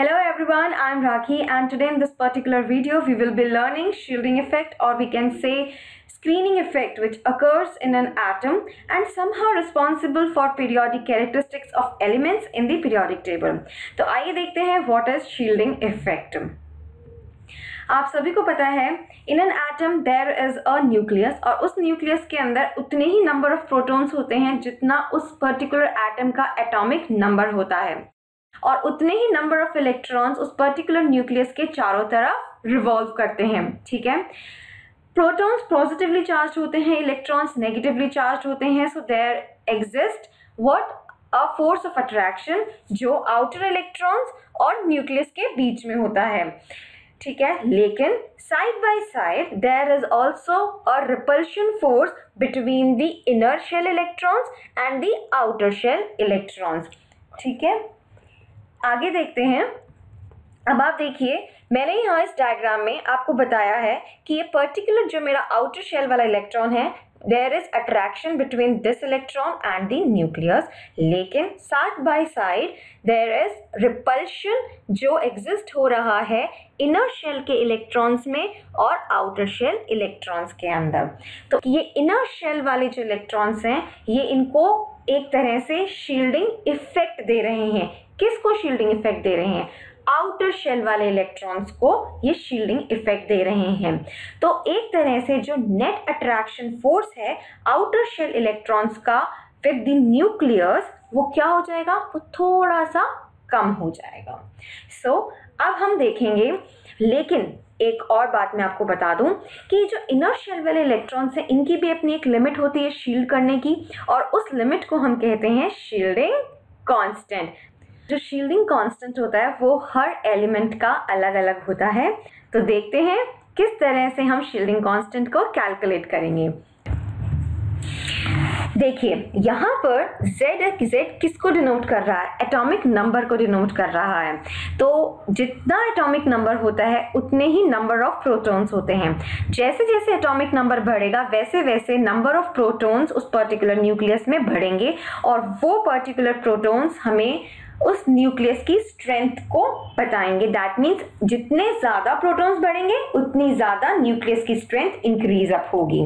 Hello everyone, I am Rakhi and today in this particular video we will be learning shielding effect, or we can say screening effect, which occurs in an atom and somehow responsible for periodic characteristics of elements in the periodic table. तो आइए देखते हैं what is shielding effect. आप सभी को पता है in an atom there is a nucleus, और उस न्यूक्लियस के अंदर उतने ही नंबर ऑफ प्रोटॉन्स होते हैं जितना उस पर्टिकुलर एटम का एटॉमिक नंबर होता है, और उतने ही नंबर ऑफ इलेक्ट्रॉन्स उस पर्टिकुलर न्यूक्लियस के चारों तरफ रिवॉल्व करते हैं। ठीक है, प्रोटॉन्स पॉजिटिवली चार्ज होते हैं, इलेक्ट्रॉन्स नेगेटिवली चार्ज होते हैं। So there exist what a force of attraction जो आउटर इलेक्ट्रॉन्स और न्यूक्लियस के बीच में होता है। ठीक है, लेकिन side by side there is also a repulsion force between the inner shell electrons and the outer shell electrons. ठीक है, आगे देखते हैं। अब आप देखिए, मैंने यहाँ इस डायग्राम में आपको बताया है कि ये पर्टिकुलर जो मेरा आउटर शेल वाला इलेक्ट्रॉन है, there is attraction between this electron and the nucleus, लेकिन side by side there is repulsion जो एग्जिस्ट हो रहा है इनर शेल के इलेक्ट्रॉन्स में और आउटर शेल इलेक्ट्रॉन्स के अंदर। तो ये इनर शेल वाले जो इलेक्ट्रॉन्स हैं, ये इनको एक तरह से शील्डिंग इफेक्ट दे रहे हैं। किसको शील्डिंग इफेक्ट दे रहे हैं? आउटर शेल वाले इलेक्ट्रॉन्स को ये शील्डिंग इफेक्ट दे रहे हैं। तो एक तरह से जो नेट अट्रैक्शन फोर्स है आउटर शेल इलेक्ट्रॉन्स का विद द न्यूक्लियस, वो क्या हो जाएगा? वो थोड़ा सा कम हो जाएगा। सो अब हम देखेंगे, लेकिन एक और बात मैं आपको बता दूं कि जो इनर शेल वाले इलेक्ट्रॉन्स हैं, इनकी भी अपनी एक लिमिट होती है शील्ड करने की, और उस लिमिट को हम कहते हैं शील्डिंग कांस्टेंट। जो शील्डिंग कांस्टेंट होता है वो हर एलिमेंट का अलग अलग होता है। तो देखते हैं किस तरह से हम शील्डिंग कांस्टेंट को कैलकुलेट करेंगे। देखिए, यहाँ पर Z किसको डिनोट कर रहा है? एटॉमिक नंबर को डिनोट कर रहा है। तो जितना एटॉमिक नंबर होता है उतने ही नंबर ऑफ प्रोटॉन्स होते हैं। जैसे जैसे एटॉमिक नंबर बढ़ेगा वैसे वैसे नंबर ऑफ प्रोटॉन्स उस पर्टिकुलर न्यूक्लियस में बढ़ेंगे, और वो पर्टिकुलर प्रोटॉन्स हमें उस न्यूक्लियस की स्ट्रेंथ को बताएंगे। दैट मीन्स जितने ज्यादा प्रोटॉन्स बढ़ेंगे उतनी ज्यादा न्यूक्लियस की स्ट्रेंथ इंक्रीज अप होगी।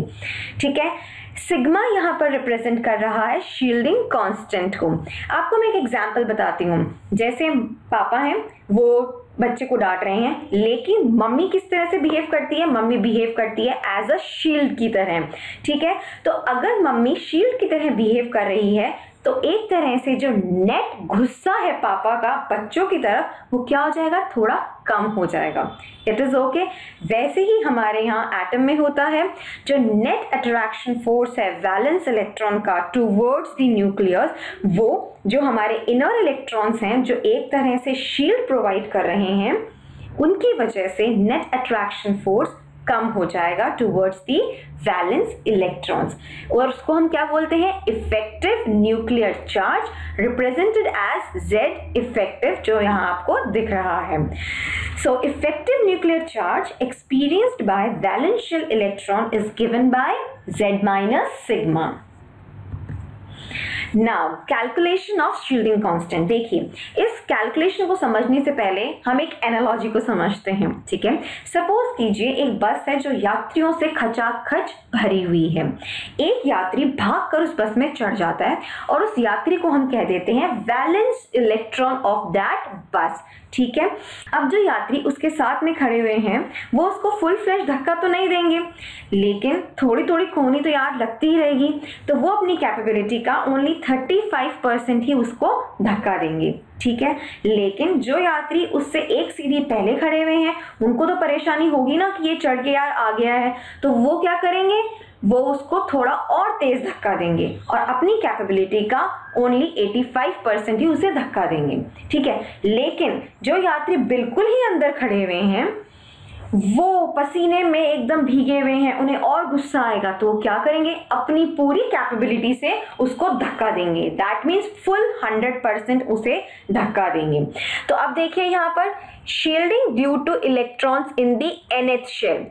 ठीक है, सिग्मा यहाँ पर रिप्रेजेंट कर रहा है शील्डिंग कांस्टेंट को। आपको मैं एक एग्जांपल बताती हूँ। जैसे पापा हैं, वो बच्चे को डांट रहे हैं, लेकिन मम्मी किस तरह से बिहेव करती है? मम्मी बिहेव करती है एज अ शील्ड की तरह। ठीक है, तो अगर मम्मी शील्ड की तरह बिहेव कर रही है तो एक तरह से जो नेट गुस्सा है पापा का बच्चों की तरफ, वो क्या हो जाएगा? थोड़ा कम हो जाएगा। It is okay. वैसे ही हमारे यहाँ एटम में होता है, जो नेट अट्रैक्शन फोर्स है वैलेंस इलेक्ट्रॉन का टूवर्ड्स द न्यूक्लियस, वो जो हमारे इनर इलेक्ट्रॉन्स हैं जो एक तरह से शील्ड प्रोवाइड कर रहे हैं, उनकी वजह से नेट अट्रैक्शन फोर्स कम हो जाएगा टूवर्ड्स दी वैलेंस इलेक्ट्रॉन्स, और उसको हम क्या बोलते हैं? Effective nuclear charge, represented as Z effective, जो यहाँ आपको दिख रहा है। So effective nuclear charge experienced by valence shell electron is given by Z minus sigma. Now calculation of shielding constant. देखिए, इस कैलकुलेशन को समझने से पहले हम एक एनालॉजी को समझते हैं। ठीक है, सपोज कीजिए एक बस है जो यात्रियों से खचाखच भरी हुई है। एक यात्री भागकर उस बस में चढ़ जाता है और उस यात्री को हम कह देते हैं वैलेंस इलेक्ट्रॉन ऑफ दैट बस। ठीक है, अब जो यात्री उसके साथ में खड़े हुए हैं वो उसको फुल फ्लैश धक्का तो नहीं देंगे, लेकिन थोड़ी थोड़ी खोनी तो यार लगती ही रहेगी। तो वो अपनी कैपेबिलिटी का ओनली 35% ही उसको धक्का देंगे। ठीक है, लेकिन जो यात्री उससे एक सीढ़ी पहले खड़े हुए हैं उनको तो परेशानी होगी ना कि ये चढ़ के यार आ गया है, तो वो क्या करेंगे? वो उसको थोड़ा और तेज धक्का देंगे और अपनी कैपेबिलिटी का ओनली 85% ही उसे धक्का देंगे। ठीक है, लेकिन जो यात्री बिल्कुल ही अंदर खड़े हुए हैं, वो पसीने में एकदम भीगे हुए हैं, उन्हें और गुस्सा आएगा तो वो क्या करेंगे? अपनी पूरी कैपेबिलिटी से उसको धक्का देंगे। दैट मीन्स फुल 100% उसे धक्का देंगे। तो अब देखिए यहाँ पर shielding due to electrons in the nth shell.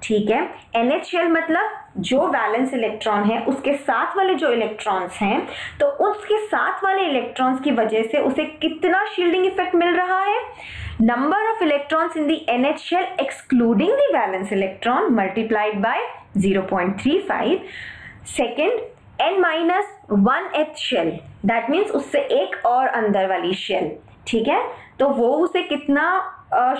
ठीक है, nth शेल मतलब जो वैलेंस इलेक्ट्रॉन है उसके साथ वाले जो इलेक्ट्रॉन्स हैं, तो उसके साथ वाले इलेक्ट्रॉन्स की वजह से उसे कितना शील्डिंग इफेक्ट मिल रहा है? number of electrons in the NH shell excluding the valence electron multiplied by 0.35. Second, N minus 1th shell, that means उससे एक और अंदर वाली शेल, ठीक है, तो वो उसे कितना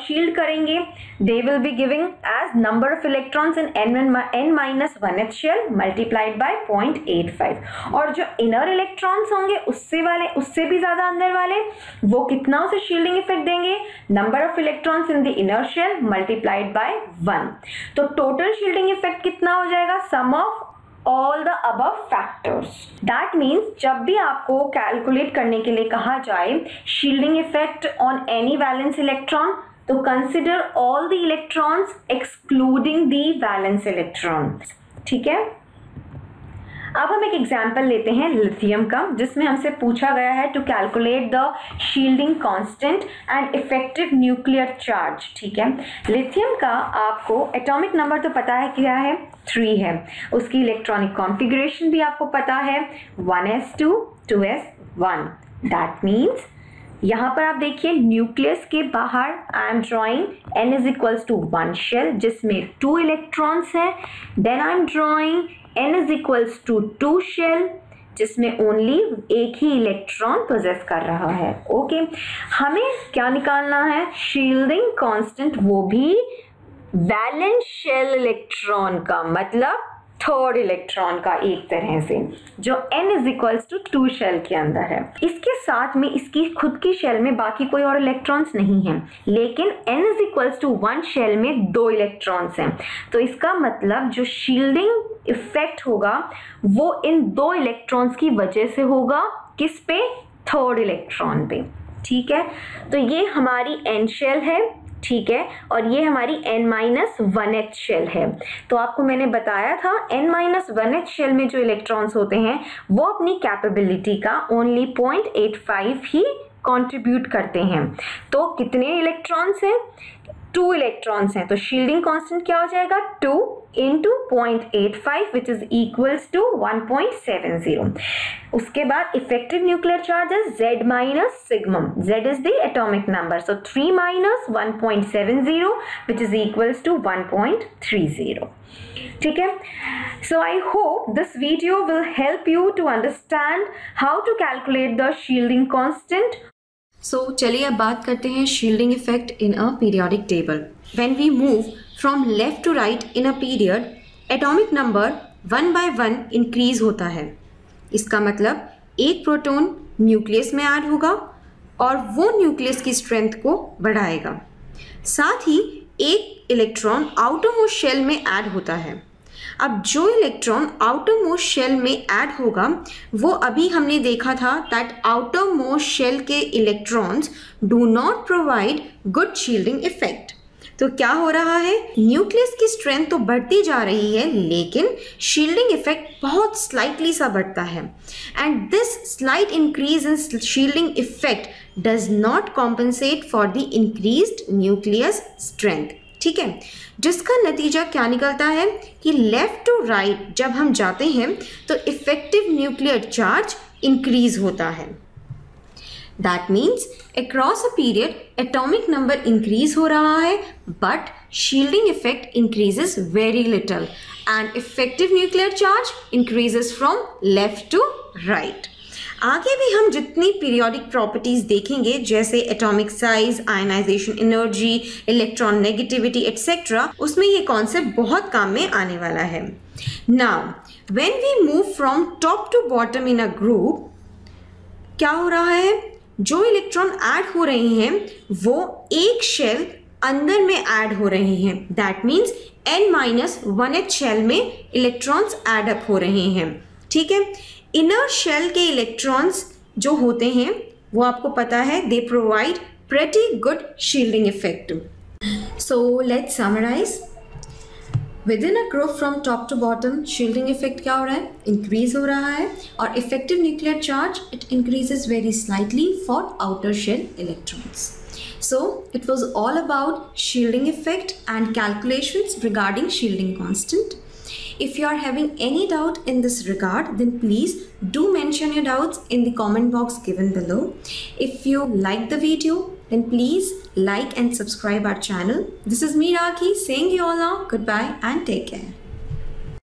शील्ड करेंगे, they will be giving as number of electrons in n minus 1th shell multiplied by 0.85, और जो इनर इलेक्ट्रॉन्स होंगे उससे भी ज्यादा अंदर वाले, वो कितना उसे शील्डिंग इफेक्ट देंगे, number of electrons in the inner shell multiplied by 1. तो टोटल शील्डिंग इफेक्ट कितना हो जाएगा, sum of all the above factors. That means जब भी आपको कैलकुलेट करने के लिए कहा जाए shielding effect on any valence electron, तो consider all the electrons excluding the valence electrons. ठीक है, अब हम एक एग्जाम्पल लेते हैं लिथियम का, जिसमें हमसे पूछा गया है to calculate the shielding constant and effective nuclear charge. ठीक है, लिथियम का आपको एटॉमिक नंबर तो पता है क्या है, 3 है. उसकी इलेक्ट्रॉनिक कॉन्फ़िगरेशन भी आपको पता है, 1s2 2s1. दैट मीन्स यहाँ पर आप देखिए न्यूक्लियस के बाहर I am drawing n is equals to 1 shell जिसमें 2 इलेक्ट्रॉन्स हैं. Then I am drawing n is equals to 2 shell जिसमें ओनली एक ही इलेक्ट्रॉन पोजेस कर रहा है. ओके, हमें क्या निकालना है, शील्डिंग कांस्टेंट, वो भी वैलेंस शेल इलेक्ट्रॉन का, मतलब थर्ड इलेक्ट्रॉन का, एक तरह से जो n is equals to 2 shell के अंदर है. इसके साथ में इसकी खुद की शेल में बाकी कोई और इलेक्ट्रॉन्स नहीं हैं, लेकिन n is equals to 1 shell में 2 इलेक्ट्रॉन्स हैं. तो इसका मतलब जो शील्डिंग इफेक्ट होगा वो इन 2 इलेक्ट्रॉन्स की वजह से होगा, किस पे, थर्ड इलेक्ट्रॉन पे. ठीक है, तो ये हमारी n शेल है, ठीक है, और ये हमारी n-1th शेल है. तो आपको मैंने बताया था n-1th शेल में जो इलेक्ट्रॉन्स होते हैं वो अपनी कैपेबिलिटी का ओनली 0.85 ही कंट्रीब्यूट करते हैं. तो कितने इलेक्ट्रॉन्स हैं, 2 इलेक्ट्रॉन्स हैं, तो शील्डिंग कांस्टेंट क्या हो जाएगा, 2 into 0.85 which is equals to 1.70. उसके बाद इफेक्टिव न्यूक्लियर चार्ज है Z minus sigmum. Z is the atomic number, so 3 minus 1.70 which is equals to 1.30. ठीक है, so I hope this video will help you to understand how to calculate the shielding constant. So चलिए अब बात करते हैं shielding effect in a periodic table. When we move from left to right in a period, atomic number 1 by 1 increase होता है. इसका मतलब एक प्रोटॉन न्यूक्लियस में ऐड होगा और वो न्यूक्लियस की स्ट्रेंथ को बढ़ाएगा. साथ ही एक इलेक्ट्रॉन आउटर मोस्ट शेल में ऐड होता है. अब जो इलेक्ट्रॉन आउटर मोस्ट शेल में ऐड होगा वो अभी हमने देखा था दैट आउटर मोस्ट शेल के electrons do not provide good shielding effect. तो क्या हो रहा है, न्यूक्लियस की स्ट्रेंथ तो बढ़ती जा रही है लेकिन शील्डिंग इफेक्ट बहुत स्लाइटली सा बढ़ता है. And this slight increase in shielding effect does not compensate for the increased nucleus strength. ठीक है, जिसका नतीजा क्या निकलता है कि लेफ्ट टू राइट जब हम जाते हैं तो इफेक्टिव न्यूक्लियर चार्ज इंक्रीज होता है. That means across a period atomic number increase हो रहा है but shielding effect increases very little and effective nuclear charge increases from left to right. आगे भी हम जितनी periodic properties देखेंगे जैसे atomic size, ionization energy, electron negativity etc. उसमें ये concept बहुत काम में आने वाला है. Now when we move from top to bottom in a group, क्या हो रहा है, जो इलेक्ट्रॉन ऐड हो रहे हैं वो एक शेल अंदर में ऐड हो रहे हैं. दैट मीन्स n-1th शेल में इलेक्ट्रॉन्स ऐड अप हो रहे हैं. ठीक है, इनर शेल के इलेक्ट्रॉन्स जो होते हैं वो आपको पता है they provide pretty good shielding effect. So let's summarize. Within a group from top to bottom shielding effect क्या हो रहा है, इंक्रीज हो रहा है, और effective nuclear charge it increases very slightly for outer shell electrons. So it was all about shielding effect and calculations regarding shielding constant. If you are having any doubt in this regard, then please do mention your doubts in the comment box given below. If you like the video, then please like and subscribe our channel. This is me, Rakhi, saying you all now goodbye and take care.